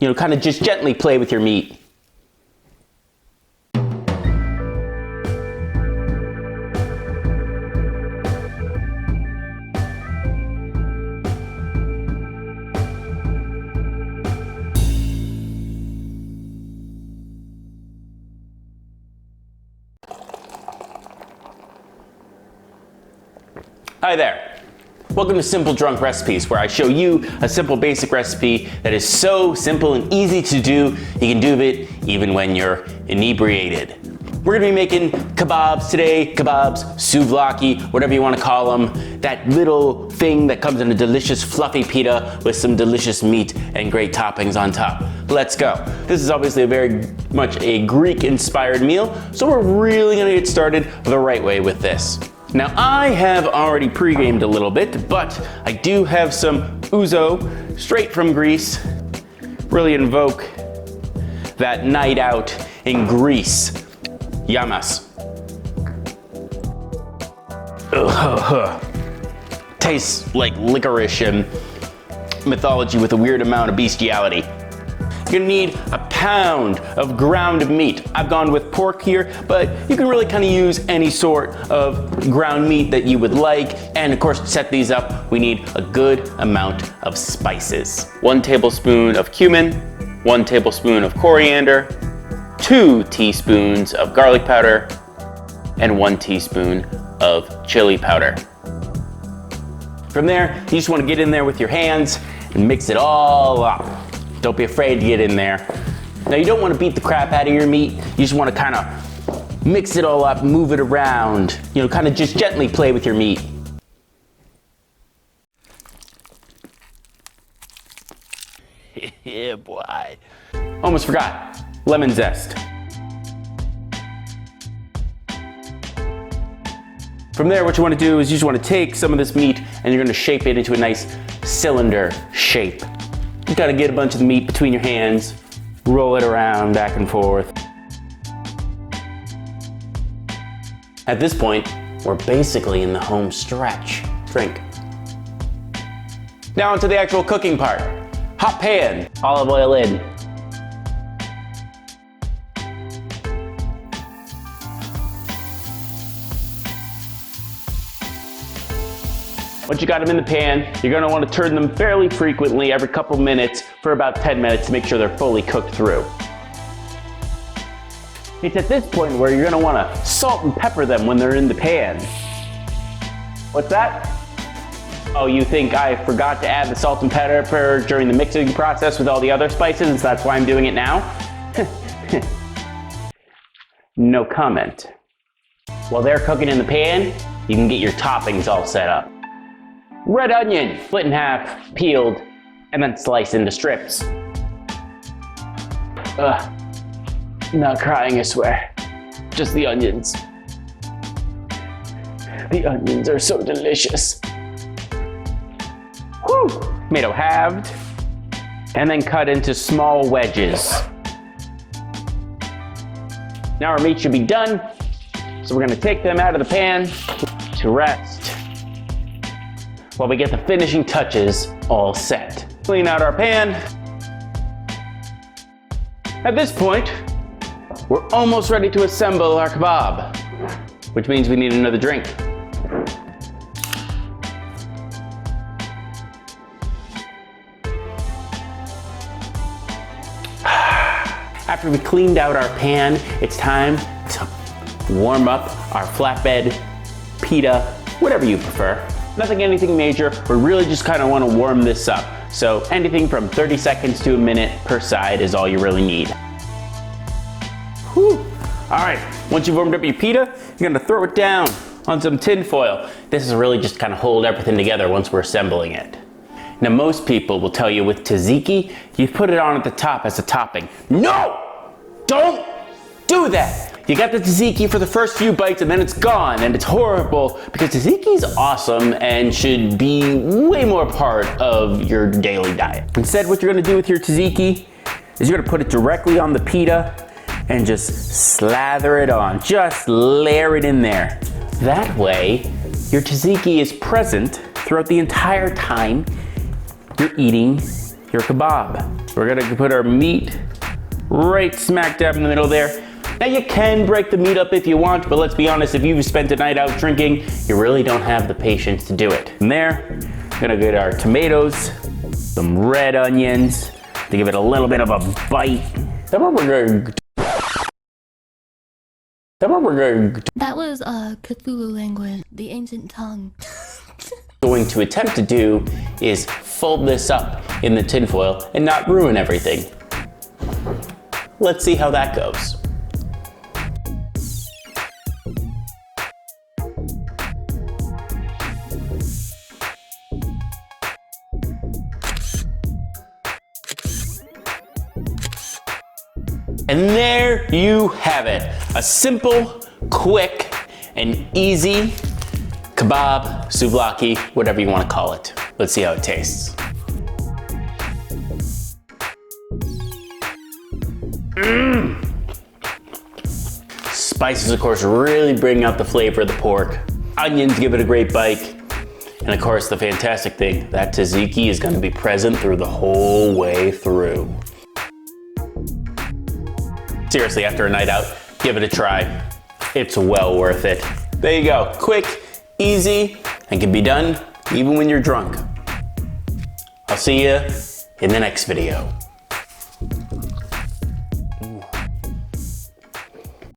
Kind of just gently play with your meat. Hi there. Welcome to Simple Drunk Recipes, where I show you a simple basic recipe that is so simple and easy to do, you can do it even when you're inebriated. We're gonna be making kebabs today, kebabs, souvlaki, whatever you wanna call them. That little thing that comes in a delicious fluffy pita with some delicious meat and great toppings on top. Let's go. This is obviously very much a Greek-inspired meal, so we're really gonna get started the right way with this. Now I have already pre-gamed a little bit, but I do have some ouzo straight from Greece. Really invoke that night out in Greece. Yamas. Tastes like licorice and mythology with a weird amount of bestiality. You're gonna need a pound of ground meat. I've gone with pork here, but you can really kind of use any sort of ground meat that you would like. And of course, to set these up, we need a good amount of spices. 1 tablespoon of cumin, 1 tablespoon of coriander, 2 teaspoons of garlic powder, and 1 teaspoon of chili powder. From there, you just want to get in there with your hands and mix it all up. Don't be afraid to get in there. Now you don't want to beat the crap out of your meat. You just want to kind of mix it all up, move it around. Kind of just gently play with your meat. Yeah, boy. Almost forgot. Lemon zest. From there, what you want to do is you just want to take some of this meat and you're going to shape it into a nice cylinder shape. You gotta get a bunch of the meat between your hands, roll it around back and forth. At this point, we're basically in the home stretch. Drink. Now onto the actual cooking part. Hot pan, olive oil in. Once you got them in the pan, you're gonna wanna turn them fairly frequently, every couple minutes, for about 10 minutes to make sure they're fully cooked through. It's at this point where you're gonna wanna salt and pepper them when they're in the pan. What's that? Oh, you think I forgot to add the salt and pepper during the mixing process with all the other spices, and so that's why I'm doing it now? No comment. While they're cooking in the pan, you can get your toppings all set up. Red onion, split in half, peeled, and then sliced into strips. Not crying, I swear. Just the onions. The onions are so delicious. Whew! Tomato halved, and then cut into small wedges. Now our meat should be done, so we're gonna take them out of the pan to rest while we get the finishing touches all set. Clean out our pan. At this point, we're almost ready to assemble our kebab, which means we need another drink. After we cleaned out our pan, it's time to warm up our flatbed, pita, whatever you prefer. Nothing, anything major. We really just kind of want to warm this up. So anything from 30 seconds to a minute per side is all you really need. Whew. All right, once you've warmed up your pita, you're gonna throw it down on some tin foil. This is really just kind of hold everything together once we're assembling it. Now most people will tell you with tzatziki, you put it on at the top as a topping. No! Don't do that! You got the tzatziki for the first few bites and then it's gone, and it's horrible because tzatziki is awesome and should be way more part of your daily diet. Instead, what you're gonna do with your tzatziki is you're gonna put it directly on the pita and just slather it on. Just layer it in there. That way, your tzatziki is present throughout the entire time you're eating your kebab. we're gonna put our meat right smack dab in the middle there. Now you can break the meat up if you want, but let's be honest, if you've spent a night out drinking, you really don't have the patience to do it. From there, we're gonna get our tomatoes, some red onions, to give it a little bit of a bite. That was Cthulhu language, the ancient tongue. Going to attempt to do is fold this up in the tinfoil and not ruin everything. Let's see how that goes. And there you have it. A simple, quick, and easy kebab, souvlaki, whatever you want to call it. Let's see how it tastes. Spices, of course, really bring out the flavor of the pork. Onions give it a great bite. And of course, the fantastic thing, that tzatziki is going to be present through the whole way through. Seriously, after a night out, give it a try. It's well worth it. There you go, quick, easy, and can be done even when you're drunk. I'll see you in the next video.